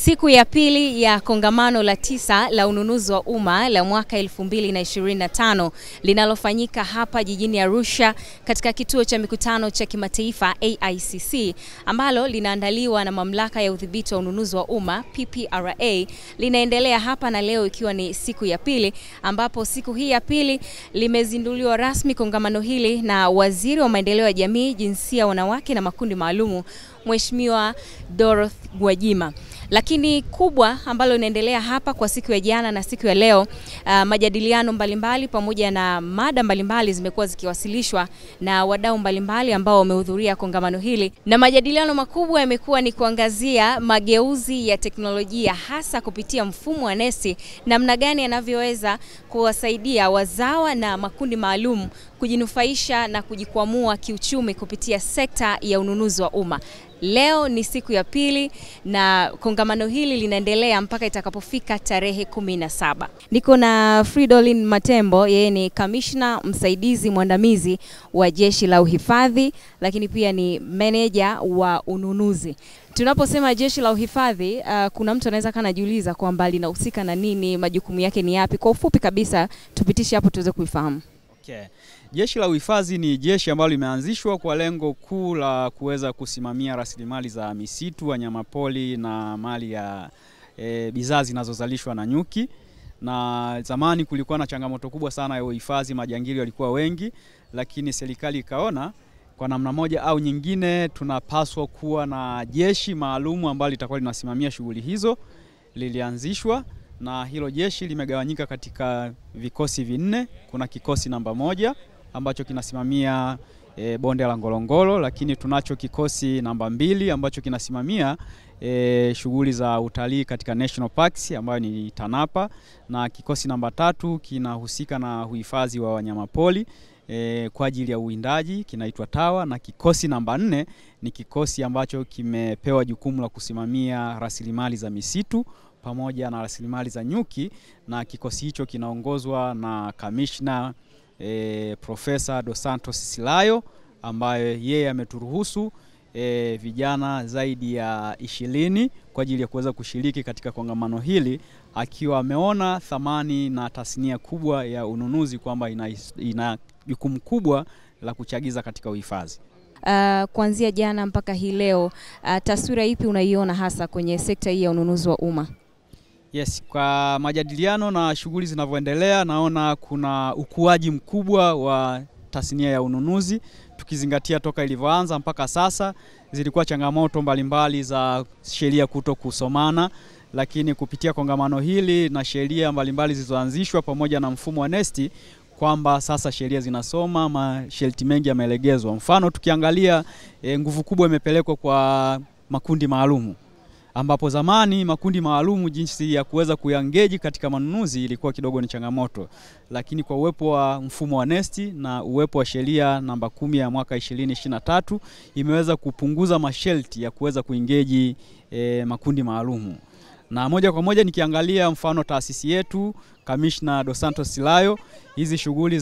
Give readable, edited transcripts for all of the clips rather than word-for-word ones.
Siku ya pili ya kongamano la 9 la ununuzi wa umma la mwaka 2025 linalofanyika hapa jijini Arusha katika kituo cha mikutano cha kimataifa AICC ambalo linaandaliwa na mamlaka ya udhibiti wa ununuzi wa umma PPRA linaendelea hapa, na leo ikiwa ni siku ya pili, ambapo siku hii ya pili limezinduliwa rasmi kongamano hili na Waziri wa Maendeleo ya Jamii, Jinsia, Wanawake na Makundi Maalum, Mheshimiwa Dorothy Gwajima. Lakini kubwa ambalo linaendelea hapa kwa siku ya jana na siku ya leo, majadiliano mbalimbali pamoja na mada mbalimbali zimekuwa zikiwasilishwa na wadau mbalimbali ambao wamehudhuria kongamano hili, na majadiliano makubwa yamekuwa ni kuangazia mageuzi ya teknolojia hasa kupitia mfumo wa NeST, namna gani yanavyoweza kuwasaidia wazawa na makundi maalum kujinufaisha na kujikwamua kiuchumi kupitia sekta ya ununuzi wa umma. Leo ni siku ya pili na kongamano hili linaendelea mpaka itakapofika tarehe 17. Niko na Fridolin Matembo, yeye ni kamishna msaidizi mwandamizi wa Jeshi la Uhifadhi, lakini pia ni meneja wa ununuzi. Tunaposema Jeshi la Uhifadhi, kuna mtu anaweza kanajiuliza kwamba linahusika na nini, majukumu yake ni yapi? Kwa ufupi kabisa tupitishe hapo tuweze kuifahamu. Okay. Jeshi la Uhifadhi ni jeshi ambalo limeanzishwa kwa lengo kuu la kuweza kusimamia rasilimali za misitu, wanyamapori na mali ya bidhaa zinazozalishwa na nyuki. Na zamani kulikuwa na changamoto kubwa sana ya uhifadhi, majangili walikuwa wengi, lakini serikali ikaona kwa namna moja au nyingine tunapaswa kuwa na jeshi maalumu ambalo litakuwa linasimamia shughuli hizo. Lilianzishwa na hilo jeshi limegawanyika katika vikosi vinne. Kuna kikosi namba 1 ambacho kinasimamia bonde la Ngorongoro, lakini tunacho kikosi namba 2 ambacho kinasimamia shughuli za utalii katika National Parks ambayo ni TANAPA, na kikosi namba 3 kinahusika na uhifadhi wa wanyamapori kwa ajili ya uwindaji, kinaitwa TAWA, na kikosi namba 4 ni kikosi ambacho kimepewa jukumu la kusimamia rasilimali za misitu pamoja na rasilimali za nyuki, na kikosi hicho kinaongozwa na Kamishna Profesa Dos Santos Silayo, ambaye yeye ameturuhusu vijana zaidi ya 20 kwa ajili ya kuweza kushiriki katika kongamano hili, akiwa ameona thamani na tasnia kubwa ya ununuzi kwamba ina jukumu kubwa la kuchagiza katika uhifadhi. Kuanzia jana mpaka hii leo, taswira ipi unaiona hasa kwenye sekta hii ya ununuzi wa umma? Yes, kwa majadiliano na shughuli zinavyoendelea, naona kuna ukuaji mkubwa wa tasnia ya ununuzi. Tukizingatia toka ilivyoanza mpaka sasa, zilikuwa changamoto mbalimbali za sheria kutokusomana, lakini kupitia kongamano hili na sheria mbalimbali zilizoanzishwa pamoja na mfumo wa NeST, kwamba sasa sheria zinasoma, masharti mengi yamelegezwa. Mfano tukiangalia nguvu kubwa imepelekwa kwa makundi maalumu, ambapo zamani makundi maalumu jinsi ya kuweza kuengage katika manunuzi ilikuwa kidogo ni changamoto, lakini kwa uwepo wa mfumo wa NeST na uwepo wa sheria namba 10 ya mwaka 2023 imeweza kupunguza masharti ya kuweza kuengage makundi maalumu. Na moja kwa moja nikiangalia mfano taasisi yetu Kamishna Dos Santos Silayo, hizi shughuli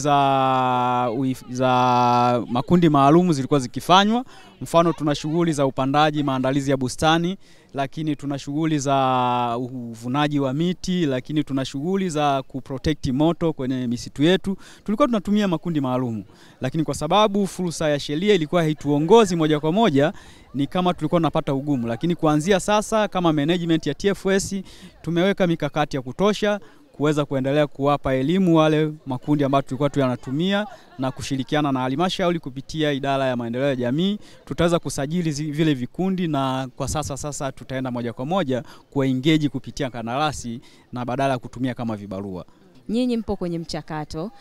za makundi maalumu zilikuwa zikifanywa. Mfano tuna shughuli za upandaji, maandalizi ya bustani, lakini tuna shughuli za uvunaji wa miti, lakini tuna shughuli za kuprotect moto kwenye misitu yetu. Tulikuwa tunatumia makundi maalumu, lakini kwa sababu fursa ya sheria ilikuwa haituongozi moja kwa moja, ni kama tulikuwa tunapata ugumu. Lakini kuanzia sasa kama management ya TFS tumeweka mikakati ya kutosha kuweza kuendelea kuwapa elimu wale makundi ambao tulikuwa tunatumia, na kushirikiana na halmashauri kupitia idara ya maendeleo ya jamii tutaweza kusajili vile vikundi, na kwa sasa tutaenda moja kwa moja kuengage kupitia kandarasi na badala ya kutumia kama vibarua. Nyinyi mpo kwenye mchakato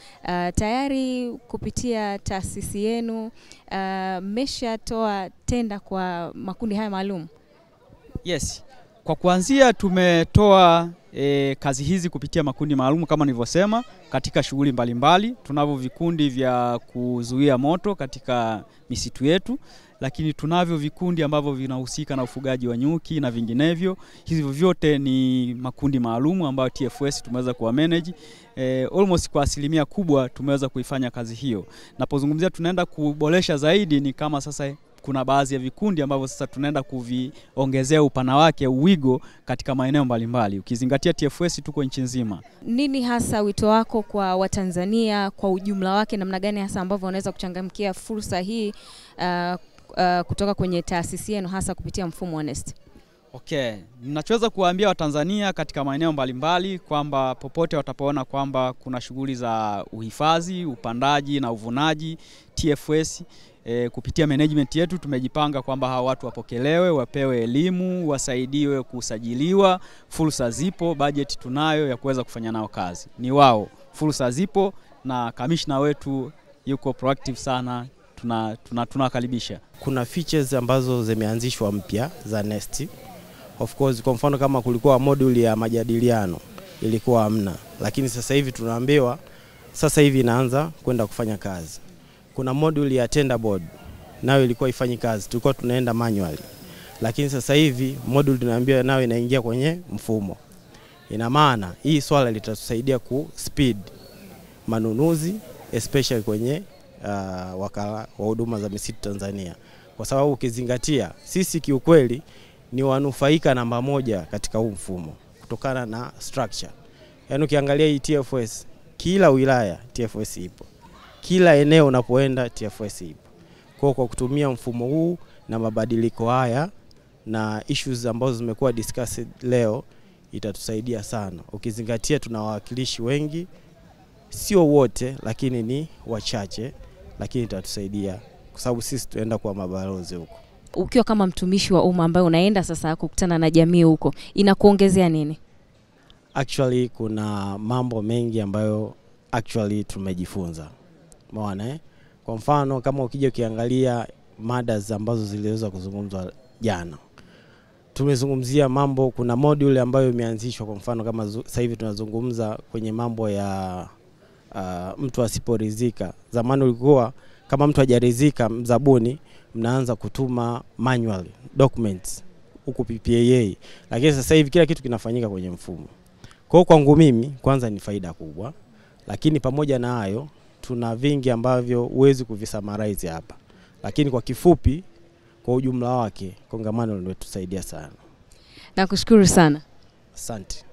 tayari kupitia taasisi yenu, mmeshatoa tenda kwa makundi haya maalum? Yes. Kwa kuanzia tumetoa kazi hizi kupitia makundi maalum kama nilivyosema katika shughuli mbalimbali. Tunavyo vikundi vya kuzuia moto katika misitu yetu, lakini tunavyo vikundi ambavyo vinahusika na ufugaji wa nyuki na vinginevyo. Hivyo vyote ni makundi maalum ambayo TFS tumeweza kuwa manage. Almost kwa asilimia kubwa tumeweza kuifanya kazi hiyo. Napozungumzia tunaenda kuboresha zaidi, ni kama sasa kuna baadhi ya vikundi ambavyo sasa tunaenda kuviongezea upana wake uwigo katika maeneo mbalimbali, ukizingatia TFS tuko nchi nzima. Nini hasa wito wako kwa Watanzania kwa ujumla wake, namna gani hasa ambavyo wanaweza kuchangamkia fursa hii kutoka kwenye taasisi yenu hasa kupitia mfumo wa NeST? Okay, ninachoweza kuwaambia Watanzania katika maeneo mbalimbali kwamba popote watapoona kwamba kuna shughuli za uhifadhi, upandaji na uvunaji, TFS kupitia management yetu tumejipanga kwamba hawa watu wapokelewe, wapewe elimu, wasaidiwe kusajiliwa. Fursa zipo, budget tunayo ya kuweza kufanya nao kazi. Ni wao, fursa zipo na kamishna wetu yuko proactive sana, tunakaribisha. Kuna features ambazo zimeanzishwa mpya za NeST. Of course, kwa mfano kama kulikuwa module ya majadiliano ilikuwa hamna, lakini sasa hivi tunaambiwa sasa hivi inaanza kwenda kufanya kazi. Kuna module ya tender board nayo ilikuwa ifanyi kazi, tulikuwa tunaenda manually, lakini sasa hivi module tunaambiwa nayo inaingia kwenye mfumo. Ina maana hii swala litatusaidia ku speed manunuzi especially kwenye wakala wa huduma za misitu Tanzania, kwa sababu ukizingatia sisi kiukweli ni wanufaika namba moja katika huu mfumo kutokana na structure. Yaani ukiangalia hii TFS, kila wilaya TFS ipo, kila eneo unapoenda TFS ipo. Kwa kutumia mfumo huu na mabadiliko haya na issues ambazo zimekuwa discussed leo, itatusaidia sana. Ukizingatia tuna wawakilishi wengi, sio wote lakini ni wachache, lakini itatusaidia kwa sababu sisi tuenda kwa mabalozi huko. Ukiwa kama mtumishi wa umma ambaye unaenda sasa kukutana na jamii huko, inakuongezea nini? Actually kuna mambo mengi ambayo actually tumejifunza. Umeona Kwa mfano kama ukija ukiangalia mada ambazo ziliweza kuzungumzwa jana, tumezungumzia mambo, kuna module ambayo imeanzishwa. Kwa mfano kama sasa hivi tunazungumza kwenye mambo ya mtu asiporidhika. Zamani ulikuwa kama mtu hajaridhika mzabuni, mnaanza kutuma manual documents huko PPAA, lakini sasa hivi kila kitu kinafanyika kwenye mfumo. Kwa hiyo kwangu mimi kwanza ni faida kubwa, lakini pamoja na hayo tuna vingi ambavyo huwezi kuvisamarize hapa, lakini kwa kifupi kwa ujumla wake kongamano limetusaidia sana. Nakushukuru sana. Asante.